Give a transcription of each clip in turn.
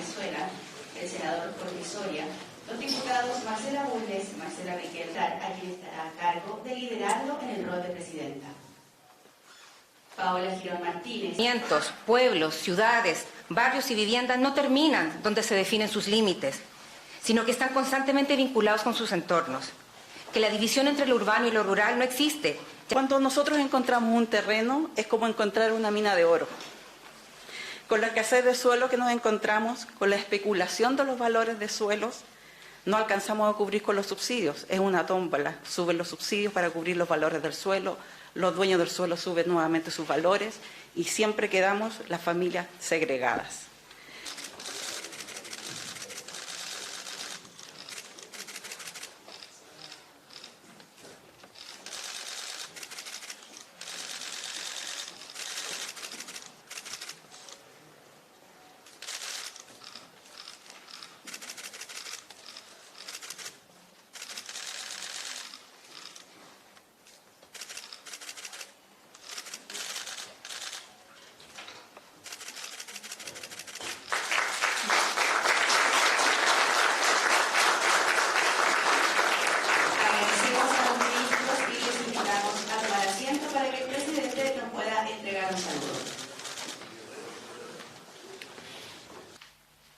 Venezuela, el senador Jorge Soria, los diputados Marcela Bulnes y Marcela Riquelme, a quien estará a cargo de liderarlo en el rol de presidenta. Paola Girón Martínez. Pueblos, ciudades, barrios y viviendas no terminan donde se definen sus límites, sino que están constantemente vinculados con sus entornos. Que la división entre lo urbano y lo rural no existe. Cuando nosotros encontramos un terreno, es como encontrar una mina de oro. Con la escasez de suelo que nos encontramos, con la especulación de los valores de suelos, no alcanzamos a cubrir con los subsidios. Es una tómbola. Suben los subsidios para cubrir los valores del suelo, los dueños del suelo suben nuevamente sus valores y siempre quedamos las familias segregadas.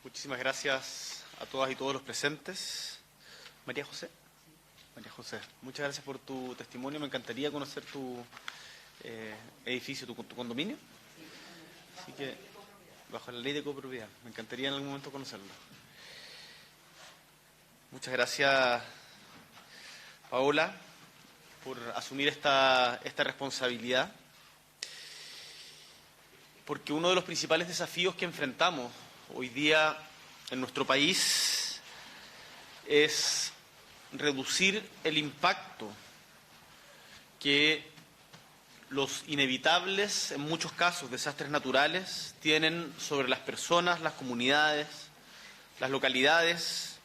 Muchísimas gracias a todas y todos los presentes. María José. María José, muchas gracias por tu testimonio. Me encantaría conocer tu edificio, tu condominio. Así que, bajo la ley de copropiedad, me encantaría en algún momento conocerlo. Muchas gracias, Paola, por asumir esta responsabilidad. Porque uno de los principales desafíos que enfrentamos hoy día en nuestro país es reducir el impacto que los inevitables, en muchos casos, desastres naturales tienen sobre las personas, las comunidades, las localidades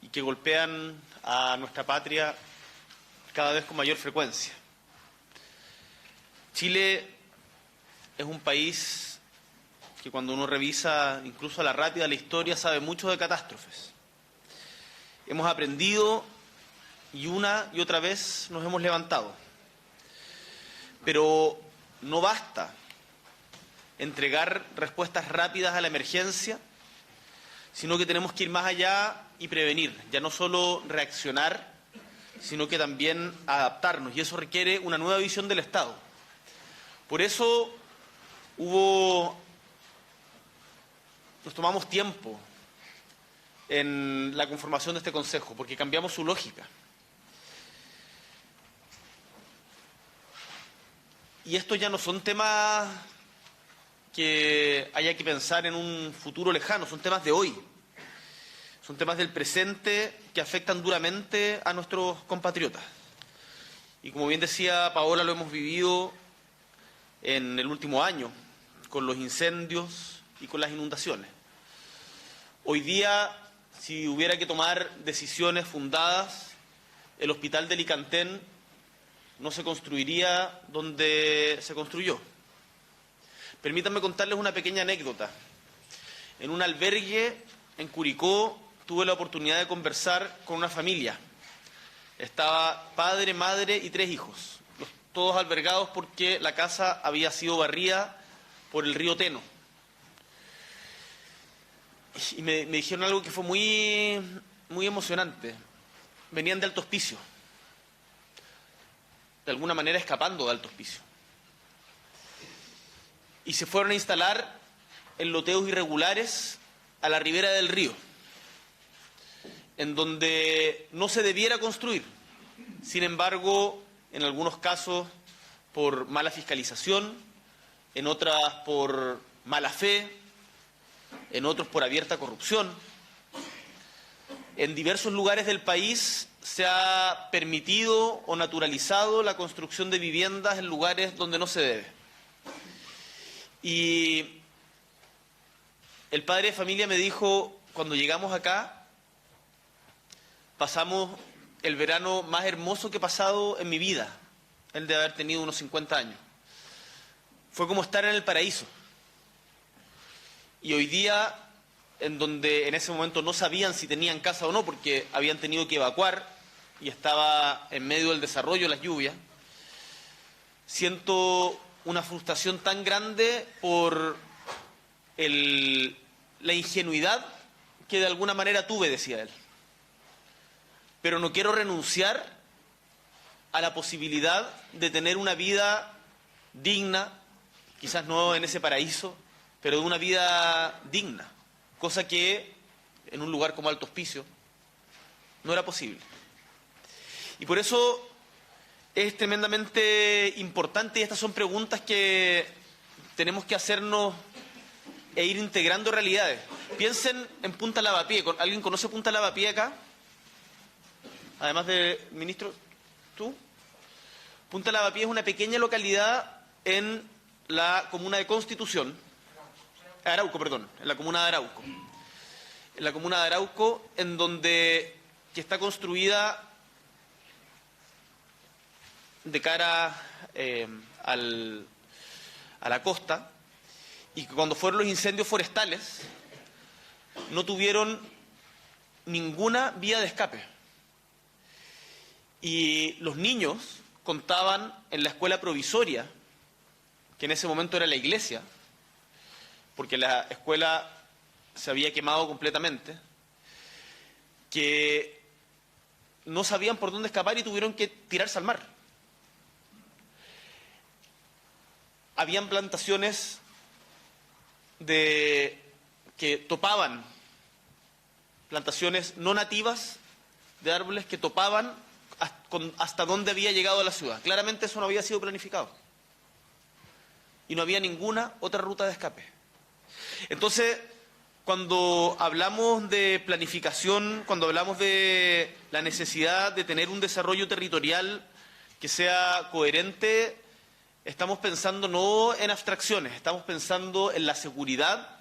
y que golpean a nuestra patria cada vez con mayor frecuencia. Chile es un país que cuando uno revisa incluso a la rápida la historia sabe mucho de catástrofes. Hemos aprendido y una y otra vez nos hemos levantado. Pero no basta entregar respuestas rápidas a la emergencia, sino que tenemos que ir más allá y prevenir, ya no solo reaccionar, sino que también adaptarnos, y eso requiere una nueva visión del Estado. Por eso nos tomamos tiempo en la conformación de este Consejo, porque cambiamos su lógica. Y estos ya no son temas que haya que pensar en un futuro lejano, son temas de hoy. Son temas del presente que afectan duramente a nuestros compatriotas. Y como bien decía Paola, lo hemos vivido en el último año, con los incendios y con las inundaciones. Hoy día, si hubiera que tomar decisiones fundadas, el hospital de Licantén no se construiría donde se construyó. Permítanme contarles una pequeña anécdota. En un albergue en Curicó tuve la oportunidad de conversar con una familia. Estaba padre, madre y 3 hijos, todos albergados porque la casa había sido barrida por el río Teno. Y me dijeron algo que fue muy emocionante. Venían de Alto Hospicio, de alguna manera escapando de Alto Hospicio, y se fueron a instalar en loteos irregulares a la ribera del río, en donde no se debiera construir. Sin embargo, en algunos casos por mala fiscalización, en otras por mala fe, en otros por abierta corrupción. En diversos lugares del país se ha permitido o naturalizado la construcción de viviendas en lugares donde no se debe. Y el padre de familia me dijo, cuando llegamos acá, pasamos el verano más hermoso que he pasado en mi vida, el de haber tenido unos 50 años. Fue como estar en el paraíso. Y hoy día en donde en ese momento no sabían si tenían casa o no porque habían tenido que evacuar y estaba en medio del desarrollo las lluvias. Siento una frustración tan grande por la ingenuidad que de alguna manera tuve, decía él. Pero no quiero renunciar a la posibilidad de tener una vida digna, quizás no en ese paraíso, pero de una vida digna, cosa que en un lugar como Alto Hospicio no era posible. Y por eso es tremendamente importante, y estas son preguntas que tenemos que hacernos e ir integrando realidades. Piensen en Punta Lavapié. ¿Alguien conoce Punta Lavapié acá? Además del ministro, ¿tú? Punta Lavapié es una pequeña localidad en la comuna de Constitución, Arauco, perdón, en la comuna de Arauco. En la comuna de Arauco, que está construida de cara a la costa, y que cuando fueron los incendios forestales no tuvieron ninguna vía de escape. Y los niños contaban en la escuela provisoria, que en ese momento era la iglesia, porque la escuela se había quemado completamente, que no sabían por dónde escapar y tuvieron que tirarse al mar. Habían plantaciones que topaban, plantaciones no nativas de árboles que topaban hasta dónde había llegado la ciudad. Claramente eso no había sido planificado. Y no había ninguna otra ruta de escape. Entonces, cuando hablamos de planificación, cuando hablamos de la necesidad de tener un desarrollo territorial que sea coherente, estamos pensando no en abstracciones, estamos pensando en la seguridad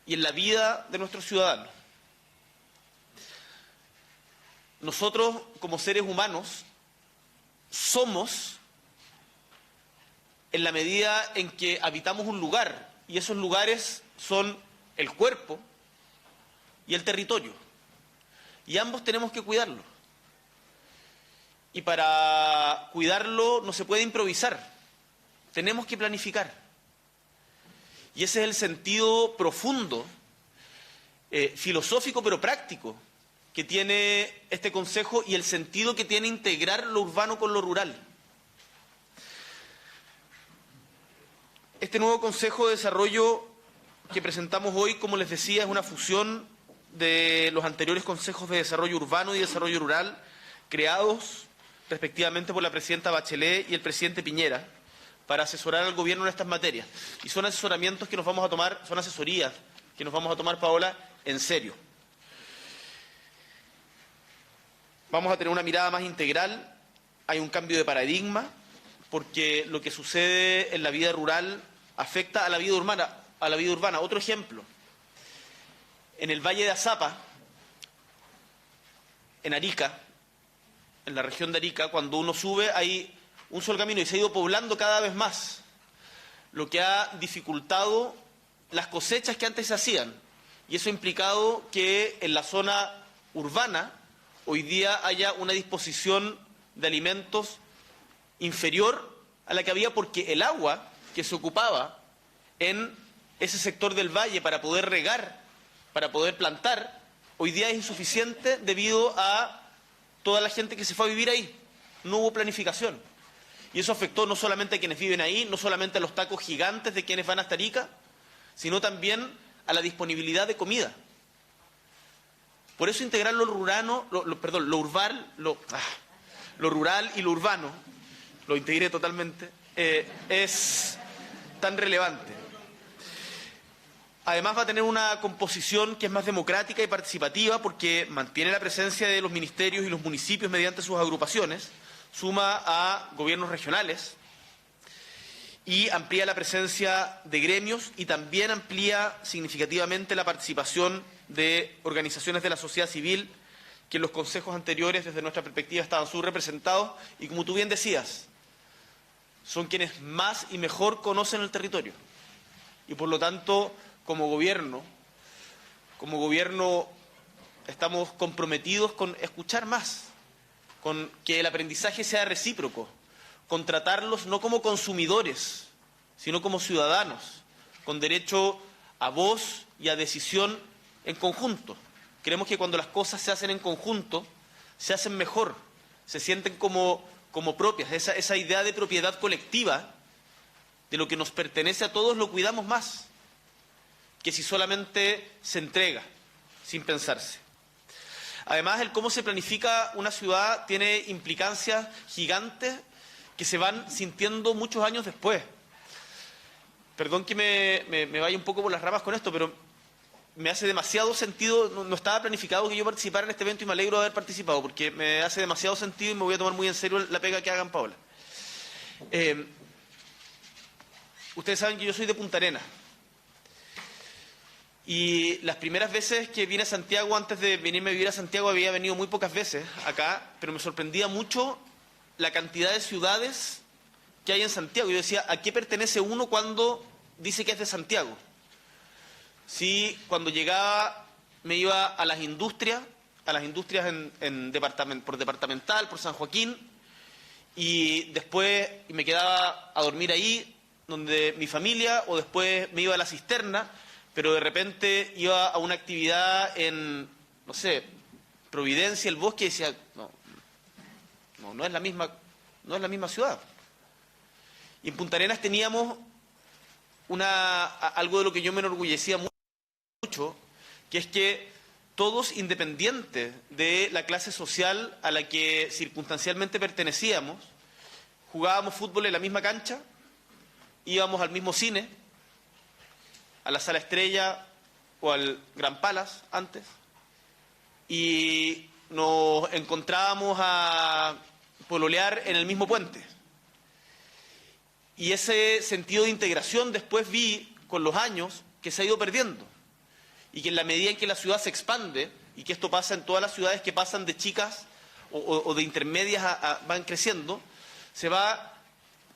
y en la vida de nuestros ciudadanos. Nosotros, como seres humanos, somos en la medida en que habitamos un lugar, y esos lugares son el cuerpo y el territorio, y ambos tenemos que cuidarlo. Y para cuidarlo no se puede improvisar, tenemos que planificar. Y ese es el sentido profundo, filosófico pero práctico, que tiene este Consejo y el sentido que tiene integrar lo urbano con lo rural. Este nuevo Consejo de Desarrollo que presentamos hoy, como les decía, es una fusión de los anteriores Consejos de Desarrollo Urbano y Desarrollo Rural, creados respectivamente por la presidenta Bachelet y el presidente Piñera, para asesorar al gobierno en estas materias. Y son asesoramientos que nos vamos a tomar, son asesorías que nos vamos a tomar, Paola, en serio. Vamos a tener una mirada más integral, hay un cambio de paradigma, porque lo que sucede en la vida rural afecta a la vida urbana. Otro ejemplo, en el Valle de Azapa, en Arica, en la región de Arica, cuando uno sube hay un solo camino y se ha ido poblando cada vez más, lo que ha dificultado las cosechas que antes se hacían, y eso ha implicado que en la zona urbana hoy día haya una disposición de alimentos inferior a la que había, porque el agua que se ocupaba en ese sector del valle para poder regar, para poder plantar, hoy día es insuficiente debido a toda la gente que se fue a vivir ahí. No hubo planificación. Y eso afectó no solamente a quienes viven ahí, no solamente a los tacos gigantes de quienes van hasta Arica, sino también a la disponibilidad de comida. Por eso integrar lo rural y lo urbano, lo integré totalmente, es tan relevante. Además va a tener una composición que es más democrática y participativa, porque mantiene la presencia de los ministerios y los municipios mediante sus agrupaciones, suma a gobiernos regionales y amplía la presencia de gremios, y también amplía significativamente la participación de organizaciones de la sociedad civil que en los consejos anteriores, desde nuestra perspectiva, estaban subrepresentados y, como tú bien decías, son quienes más y mejor conocen el territorio y por lo tanto como gobierno estamos comprometidos con escuchar más, con que el aprendizaje sea recíproco, con tratarlos no como consumidores, sino como ciudadanos, con derecho a voz y a decisión en conjunto. Creemos que cuando las cosas se hacen en conjunto, se hacen mejor, se sienten como propias. Esa idea de propiedad colectiva, de lo que nos pertenece a todos, lo cuidamos más que si solamente se entrega, sin pensarse. Además, el cómo se planifica una ciudad tiene implicancias gigantes que se van sintiendo muchos años después. Perdón que me vaya un poco por las ramas con esto, pero me hace demasiado sentido, no estaba planificado que yo participara en este evento y me alegro de haber participado, porque me hace demasiado sentido y me voy a tomar muy en serio la pega que hagan, Paola. Ustedes saben que yo soy de Punta Arenas. Y las primeras veces que vine a Santiago, antes de venirme a vivir a Santiago, había venido muy pocas veces acá, pero me sorprendía mucho la cantidad de ciudades que hay en Santiago. Yo decía, ¿a qué pertenece uno cuando dice que es de Santiago? Sí, cuando llegaba me iba a las industrias por Departamental, por San Joaquín, y después me quedaba a dormir ahí, donde mi familia, o después me iba a la Cisterna, pero de repente iba a una actividad en, no sé, Providencia, el Bosque, y decía, no es la misma ciudad. Y en Punta Arenas teníamos algo de lo que yo me enorgullecía mucho, que es que todos, independientes de la clase social a la que circunstancialmente pertenecíamos, jugábamos fútbol en la misma cancha, íbamos al mismo cine, a la Sala Estrella o al Gran Palace antes, y nos encontrábamos a pololear en el mismo puente. Y ese sentido de integración después vi con los años que se ha ido perdiendo, y que en la medida en que la ciudad se expande, y que esto pasa en todas las ciudades que pasan de chicas o de intermedias van creciendo, se va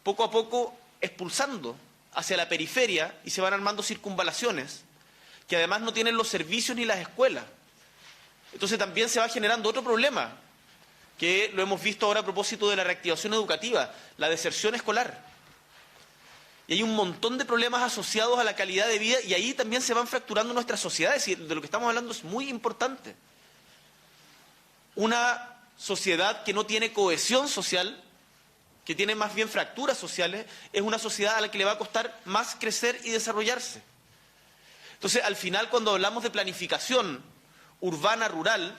poco a poco expulsando hacia la periferia y se van armando circunvalaciones que además no tienen los servicios ni las escuelas. Entonces también se va generando otro problema, que lo hemos visto ahora a propósito de la reactivación educativa, la deserción escolar. Y hay un montón de problemas asociados a la calidad de vida, y ahí también se van fracturando nuestras sociedades, y de lo que estamos hablando es muy importante. Una sociedad que no tiene cohesión social, que tiene más bien fracturas sociales, es una sociedad a la que le va a costar más crecer y desarrollarse. Entonces, al final, cuando hablamos de planificación urbana, rural,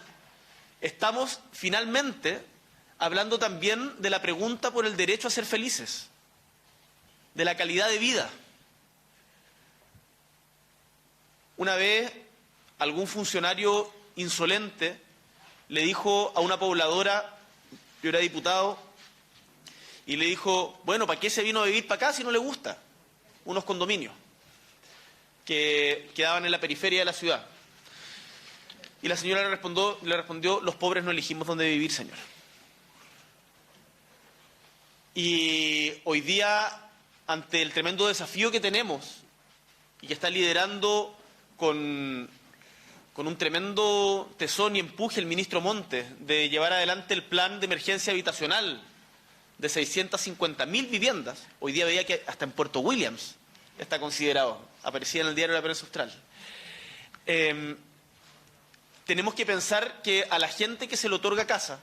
estamos finalmente hablando también de la pregunta por el derecho a ser felices, de la calidad de vida. Una vez, algún funcionario insolente le dijo a una pobladora, yo era diputado, y le dijo, bueno, ¿para qué se vino a vivir para acá si no le gusta? Unos condominios que quedaban en la periferia de la ciudad. Y la señora le respondió, los pobres no elegimos dónde vivir, señor. Y hoy día, ante el tremendo desafío que tenemos, y que está liderando con un tremendo tesón y empuje el ministro Montes, de llevar adelante el plan de emergencia habitacional de 650.000 viviendas. Hoy día veía que hasta en Puerto Williams está considerado, aparecía en el diario La Prensa Austral. Tenemos que pensar que a la gente que se le otorga casa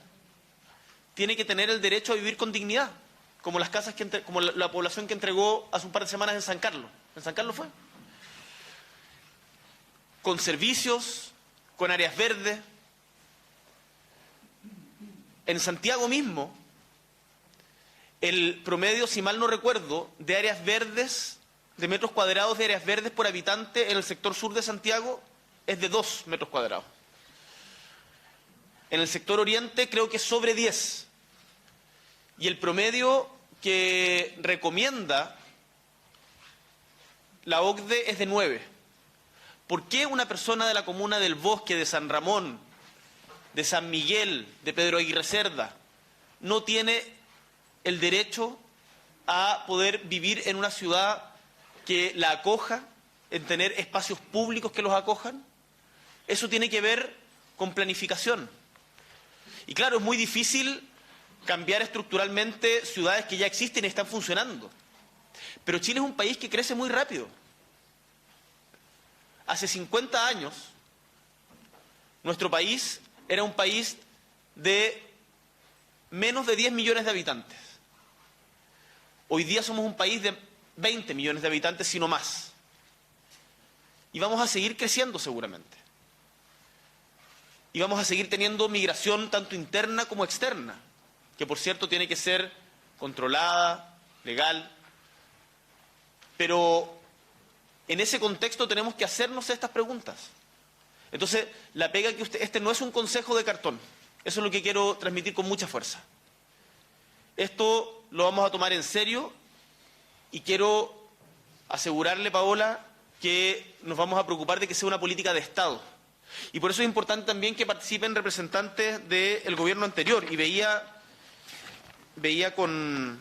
tiene que tener el derecho a vivir con dignidad, como las casas como la población que entregó hace un par de semanas en San Carlos. ¿En San Carlos fue? Con servicios, con áreas verdes. En Santiago mismo, el promedio, si mal no recuerdo, de áreas verdes, de metros cuadrados de áreas verdes por habitante en el sector sur de Santiago es de 2 metros cuadrados. En el sector oriente creo que es sobre 10. Y el promedio que recomienda la OCDE es de 9. ¿Por qué una persona de la comuna del Bosque, de San Ramón, de San Miguel, de Pedro Aguirre Cerda, no tiene el derecho a poder vivir en una ciudad que la acoja, en tener espacios públicos que los acojan. Eso tiene que ver con planificación. Y claro, es muy difícil cambiar estructuralmente ciudades que ya existen y están funcionando. Pero Chile es un país que crece muy rápido. Hace 50 años, nuestro país era un país de menos de 10 millones de habitantes. Hoy día somos un país de 20 millones de habitantes, si no más. Y vamos a seguir creciendo seguramente. Y vamos a seguir teniendo migración tanto interna como externa, que por cierto tiene que ser controlada, legal. Pero en ese contexto tenemos que hacernos estas preguntas. Entonces, la pega que este no es un consejo de cartón. Eso es lo que quiero transmitir con mucha fuerza. Esto lo vamos a tomar en serio y quiero asegurarle, Paola, que nos vamos a preocupar de que sea una política de Estado. Y por eso es importante también que participen representantes del gobierno anterior. Y veía con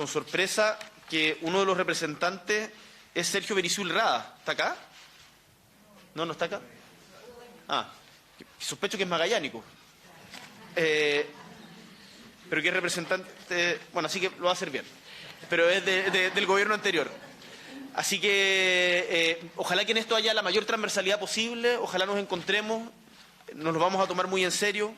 sorpresa que uno de los representantes es Sergio Berizul Rada. ¿Está acá? ¿No, no está acá? Ah, sospecho que es magallánico. Pero que es representante... Bueno, así que lo va a hacer bien. Pero es del gobierno anterior. Así que ojalá que en esto haya la mayor transversalidad posible, ojalá nos encontremos, nos lo vamos a tomar muy en serio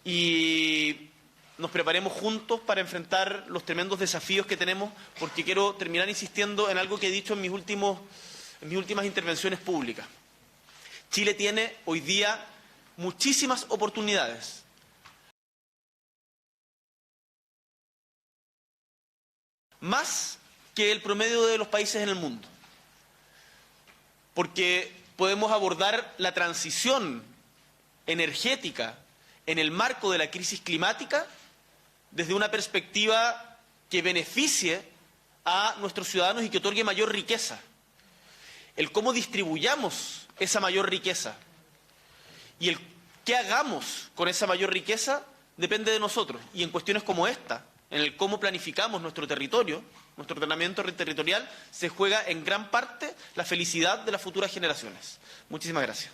y nos preparemos juntos para enfrentar los tremendos desafíos que tenemos, porque quiero terminar insistiendo en algo que he dicho en mis últimas intervenciones públicas. Chile tiene hoy día muchísimas oportunidades. Más que el promedio de los países en el mundo. Porque podemos abordar la transición energética en el marco de la crisis climática desde una perspectiva que beneficie a nuestros ciudadanos y que otorgue mayor riqueza. El cómo distribuyamos esa mayor riqueza y el qué hagamos con esa mayor riqueza depende de nosotros. Y en cuestiones como esta, en el cómo planificamos nuestro territorio, nuestro ordenamiento territorial, se juega en gran parte la felicidad de las futuras generaciones. Muchísimas gracias.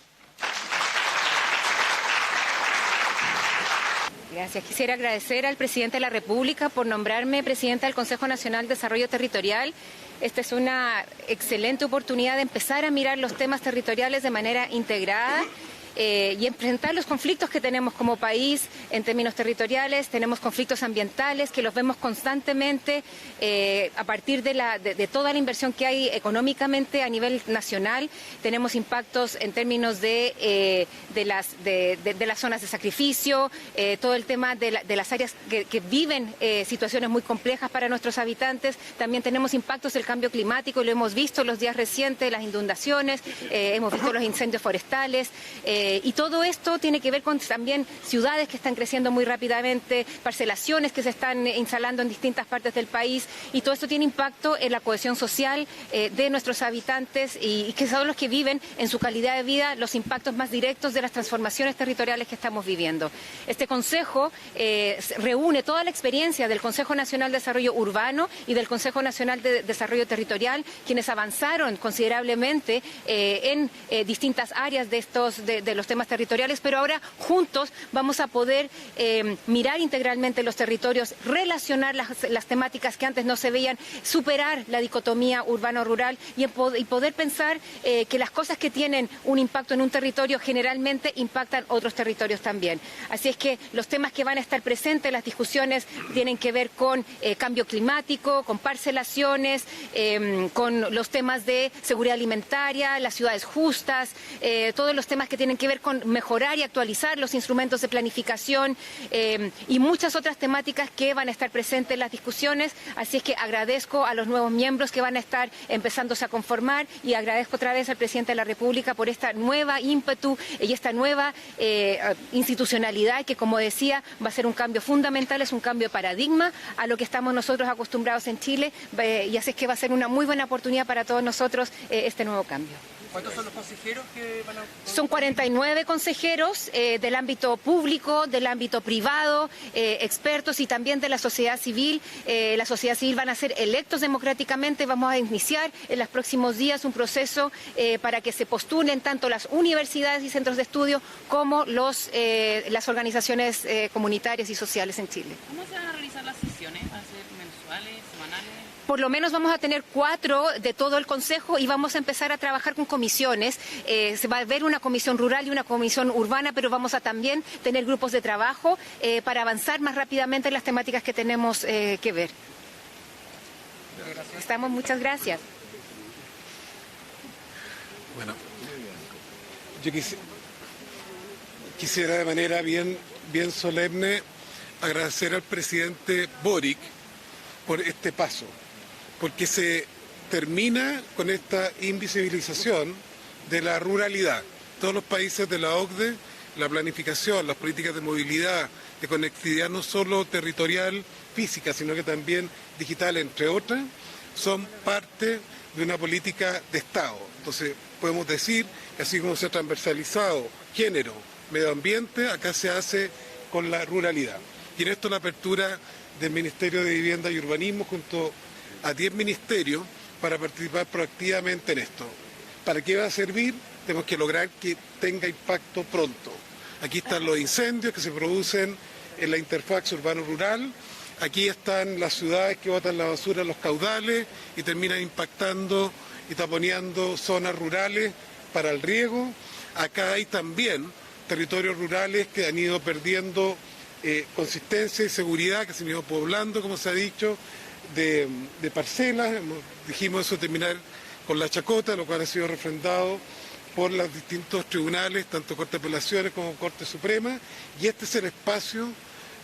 Gracias. Quisiera agradecer al presidente de la República por nombrarme presidenta del Consejo Nacional de Desarrollo Territorial. Esta es una excelente oportunidad de empezar a mirar los temas territoriales de manera integrada y enfrentar los conflictos que tenemos como país en términos territoriales. Tenemos conflictos ambientales que los vemos constantemente a partir de toda la inversión que hay económicamente a nivel nacional. Tenemos impactos en términos de las zonas de sacrificio, todo el tema de las áreas que viven situaciones muy complejas para nuestros habitantes. También tenemos impactos del cambio climático, lo hemos visto en los días recientes, las inundaciones, hemos visto los incendios forestales. Y todo esto tiene que ver con también ciudades que están creciendo muy rápidamente, parcelaciones que se están instalando en distintas partes del país, y todo esto tiene impacto en la cohesión social de nuestros habitantes y que son los que viven en su calidad de vida los impactos más directos de las transformaciones territoriales que estamos viviendo. Este Consejo reúne toda la experiencia del Consejo Nacional de Desarrollo Urbano y del Consejo Nacional de Desarrollo Territorial, quienes avanzaron considerablemente en distintas áreas de los temas territoriales, pero ahora juntos vamos a poder mirar integralmente los territorios, relacionar las temáticas que antes no se veían, superar la dicotomía urbano-rural y poder pensar que las cosas que tienen un impacto en un territorio generalmente impactan otros territorios también. Así es que los temas que van a estar presentes, las discusiones tienen que ver con cambio climático, con parcelaciones, con los temas de seguridad alimentaria, las ciudades justas, todos los temas que tienen que ver con mejorar y actualizar los instrumentos de planificación y muchas otras temáticas que van a estar presentes en las discusiones. Así es que agradezco a los nuevos miembros que van a estar empezándose a conformar y agradezco otra vez al presidente de la República por esta nueva ímpetu y esta nueva institucionalidad que, como decía, va a ser un cambio fundamental, es un cambio de paradigma a lo que estamos nosotros acostumbrados en Chile y así es que va a ser una muy buena oportunidad para todos nosotros este nuevo cambio. ¿Cuántos son los consejeros que van a...? Son 49 consejeros del ámbito público, del ámbito privado, expertos y también de la sociedad civil. La sociedad civil van a ser electos democráticamente. Vamos a iniciar en los próximos días un proceso para que se postulen tanto las universidades y centros de estudio como las organizaciones comunitarias y sociales en Chile. ¿Cómo se van a realizar las sesiones? ¿Van a ser mensuales, semanales? Por lo menos vamos a tener 4 de todo el Consejo y vamos a empezar a trabajar con comisiones. Se va a ver una comisión rural y una comisión urbana, pero vamos a también tener grupos de trabajo para avanzar más rápidamente en las temáticas que tenemos que ver. Muchas gracias. Bueno, yo quisiera de manera bien solemne agradecer al presidente Boric por este paso, porque se termina con esta invisibilización de la ruralidad. Todos los países de la OCDE, la planificación, las políticas de movilidad, de conectividad no solo territorial, física, sino que también digital, entre otras, son parte de una política de Estado. Entonces, podemos decir que así como se ha transversalizado género, medio ambiente, acá se hace con la ruralidad. Y en esto la apertura del Ministerio de Vivienda y Urbanismo junto a 10 ministerios para participar proactivamente en esto. ¿Para qué va a servir? Tenemos que lograr que tenga impacto pronto. Aquí están los incendios que se producen en la interfaz urbano-rural. Aquí están las ciudades que botan la basura en los caudales y terminan impactando y taponeando zonas rurales para el riego. Acá hay también territorios rurales que han ido perdiendo consistencia y seguridad, que se han ido poblando, como se ha dicho, de parcelas. Dijimos eso terminar con la chacota, lo cual ha sido refrendado por los distintos tribunales, tanto Corte de Apelaciones como Corte Suprema, y este es el espacio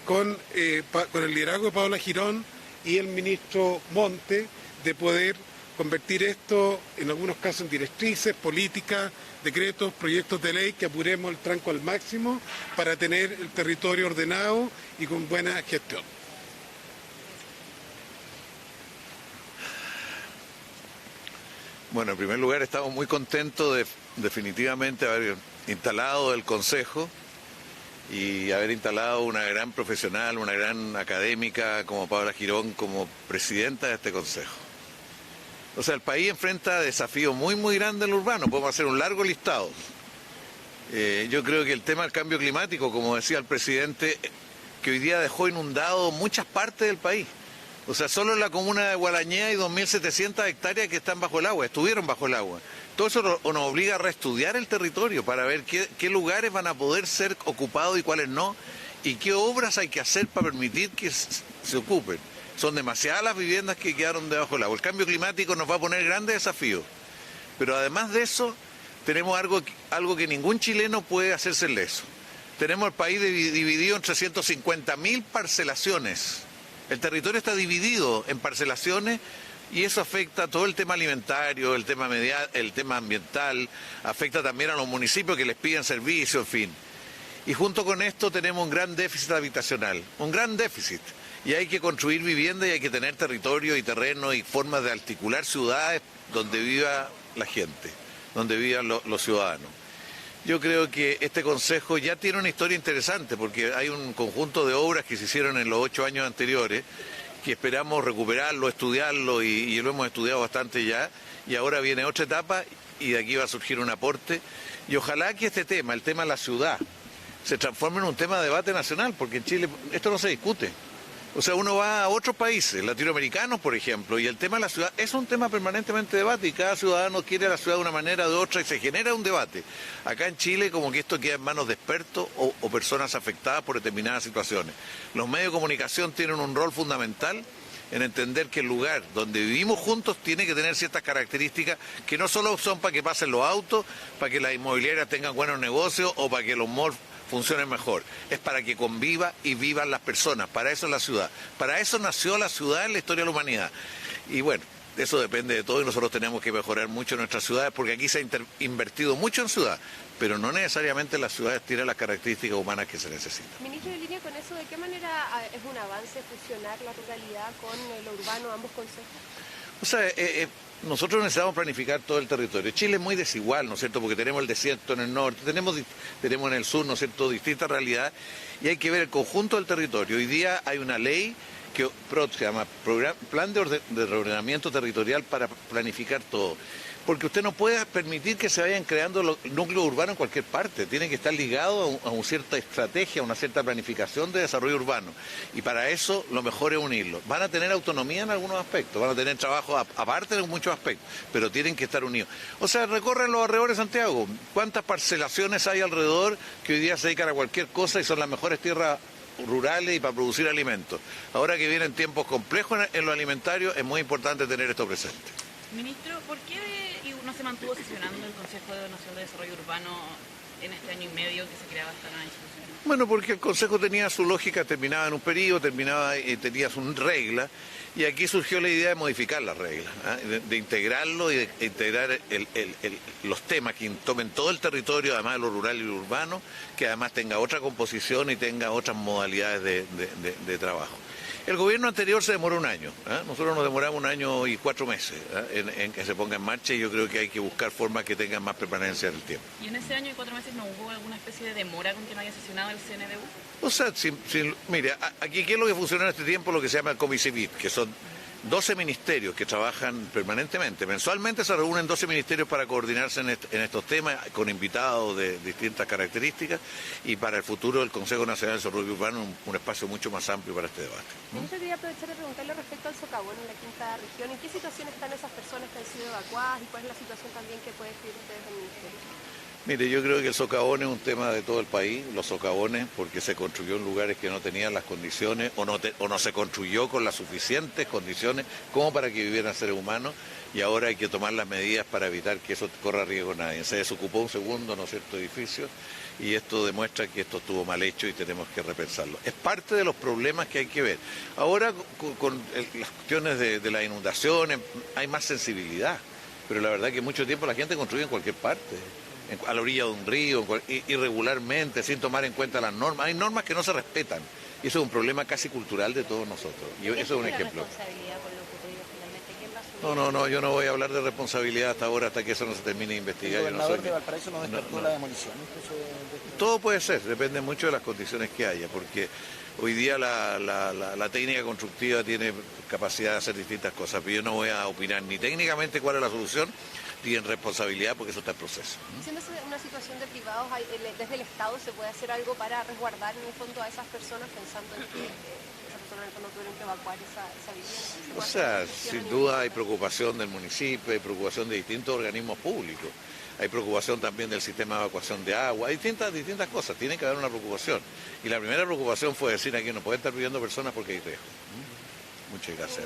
con el liderazgo de Paola Girón y el ministro Monte de poder convertir esto en algunos casos en directrices, políticas, decretos, proyectos de ley, que apuremos el tranco al máximo para tener el territorio ordenado y con buena gestión. Bueno, en primer lugar estamos muy contentos de definitivamente haber instalado el Consejo y haber instalado una gran profesional, una gran académica como Paola Girón como presidenta de este Consejo. O sea, el país enfrenta desafíos muy grandes en lo urbano, podemos hacer un largo listado. Yo creo que el tema del cambio climático, como decía el presidente, que hoy día dejó inundado muchas partes del país. O sea, solo en la comuna de Gualañé hay 2.700 hectáreas que están bajo el agua, estuvieron bajo el agua. Todo eso nos obliga a reestudiar el territorio para ver qué lugares van a poder ser ocupados y cuáles no, y qué obras hay que hacer para permitir que se ocupen. Son demasiadas las viviendas que quedaron debajo del agua. El cambio climático nos va a poner grandes desafíos. Pero además de eso, tenemos algo que ningún chileno puede hacerse leso. Tenemos el país dividido en 350.000 parcelaciones. El territorio está dividido en parcelaciones y eso afecta a todo el tema alimentario, el tema ambiental, afecta también a los municipios que les piden servicios, en fin. Y junto con esto tenemos un gran déficit habitacional, un gran déficit. Y hay que construir vivienda y hay que tener territorio y terreno y formas de articular ciudades donde viva la gente, donde vivan los ciudadanos. Yo creo que este Consejo ya tiene una historia interesante porque hay un conjunto de obras que se hicieron en los 8 años anteriores que esperamos recuperarlo, estudiarlo y lo hemos estudiado bastante ya, y ahora viene otra etapa y de aquí va a surgir un aporte. Y ojalá que este tema, el tema de la ciudad, se transforme en un tema de debate nacional, porque en Chile esto no se discute. O sea, uno va a otros países, latinoamericanos, por ejemplo, y el tema de la ciudad es un tema permanentemente de debate y cada ciudadano quiere la ciudad de una manera o de otra y se genera un debate. Acá en Chile como que esto queda en manos de expertos o personas afectadas por determinadas situaciones. Los medios de comunicación tienen un rol fundamental en entender que el lugar donde vivimos juntos tiene que tener ciertas características que no solo son para que pasen los autos, para que las inmobiliarias tengan buenos negocios o para que los malls funcionen mejor. Es para que conviva y vivan las personas. Para eso es la ciudad. Para eso nació la ciudad en la historia de la humanidad. Y bueno, eso depende de todo y nosotros tenemos que mejorar mucho nuestras ciudades porque aquí se ha invertido mucho en ciudad, pero no necesariamente las ciudades tienen las características humanas que se necesitan. Ministro, en línea con eso, ¿de qué manera es un avance fusionar la ruralidad con lo urbano, ambos consejos? O sea, nosotros necesitamos planificar todo el territorio. Chile es muy desigual, ¿no es cierto? Porque tenemos el desierto en el norte, tenemos en el sur, ¿no es cierto?, distintas realidades y hay que ver el conjunto del territorio. Hoy día hay una ley que se llama Plan de Reordenamiento Territorial para planificar todo. Porque usted no puede permitir que se vayan creando los núcleos urbanos en cualquier parte. Tiene que estar ligado a una cierta estrategia, a una cierta planificación de desarrollo urbano. Y para eso lo mejor es unirlo. Van a tener autonomía en algunos aspectos, van a tener trabajo aparte en muchos aspectos, pero tienen que estar unidos. O sea, recorren los alrededores de Santiago. ¿Cuántas parcelaciones hay alrededor que hoy día se dedican a cualquier cosa y son las mejores tierras rurales y para producir alimentos? Ahora que vienen tiempos complejos en lo alimentario, es muy importante tener esto presente. Ministro, ¿por qué no se mantuvo sesionando el Consejo Nacional de Desarrollo Urbano en este año y medio que se creaba esta nueva institución? Bueno, porque el Consejo tenía su lógica, terminaba en un periodo, tenía su regla, y aquí surgió la idea de modificar las reglas, de integrarlo y de integrar los temas que tomen todo el territorio, además de lo rural y lo urbano, que además tenga otra composición y tenga otras modalidades de trabajo. El gobierno anterior se demoró un año, nosotros nos demoramos 1 año y 4 meses en que se ponga en marcha y yo creo que hay que buscar formas que tengan más permanencia en el tiempo. ¿Y en ese año y 4 meses no hubo alguna especie de demora con que no haya sesionado el CNDU? O sea, mire, aquí ¿qué es lo que funciona en este tiempo? Lo que se llama el Comicivit, que son 12 ministerios que trabajan permanentemente. Mensualmente se reúnen 12 ministerios para coordinarse en estos temas, con invitados de distintas características, y para el futuro el Consejo Nacional de Desarrollo Urbano un espacio mucho más amplio para este debate. Yo quería aprovechar de preguntarle respecto al socavón en la quinta región. ¿En qué situación están esas personas que han sido evacuadas y cuál es la situación también que puede escribir ustedes del ministerio? Mire, yo creo que el socavón es un tema de todo el país, los socavones, porque se construyó en lugares que no tenían las condiciones o no se construyó con las suficientes condiciones como para que vivieran seres humanos, y ahora hay que tomar las medidas para evitar que eso corra riesgo a nadie. Se desocupó un segundo, ¿no es cierto?, edificio, y esto demuestra que esto estuvo mal hecho y tenemos que repensarlo. Es parte de los problemas que hay que ver. Ahora con las cuestiones de las inundaciones hay más sensibilidad, pero la verdad que mucho tiempo la gente construye en cualquier parte, a la orilla de un río, irregularmente, sin tomar en cuenta las normas. Hay normas que no se respetan, y eso es un problema casi cultural de todos nosotros. Y eso es un ejemplo. ¿Responsabilidad por lo ocurrido finalmente? ¿Quién va a asumir? No, yo no voy a hablar de responsabilidad hasta ahora, hasta que eso no se termine de investigar. El gobernador de Valparaíso no descartó la demolición. Todo puede ser, depende mucho de las condiciones que haya, porque hoy día la técnica constructiva tiene capacidad de hacer distintas cosas, pero yo no voy a opinar ni técnicamente cuál es la solución, ni en responsabilidad, porque eso está en proceso. Siendo una situación de privados, desde el Estado se puede hacer algo para resguardar en el fondo a esas personas, pensando en que esas personas no tuvieron que evacuar esa vivienda. O sea, sin duda hay preocupación del municipio, hay preocupación de distintos organismos públicos, hay preocupación también del sistema de evacuación de agua, hay distintas cosas, tiene que haber una preocupación. Y la primera preocupación fue decir: aquí no pueden estar viviendo personas porque hay riesgo. Muchas gracias.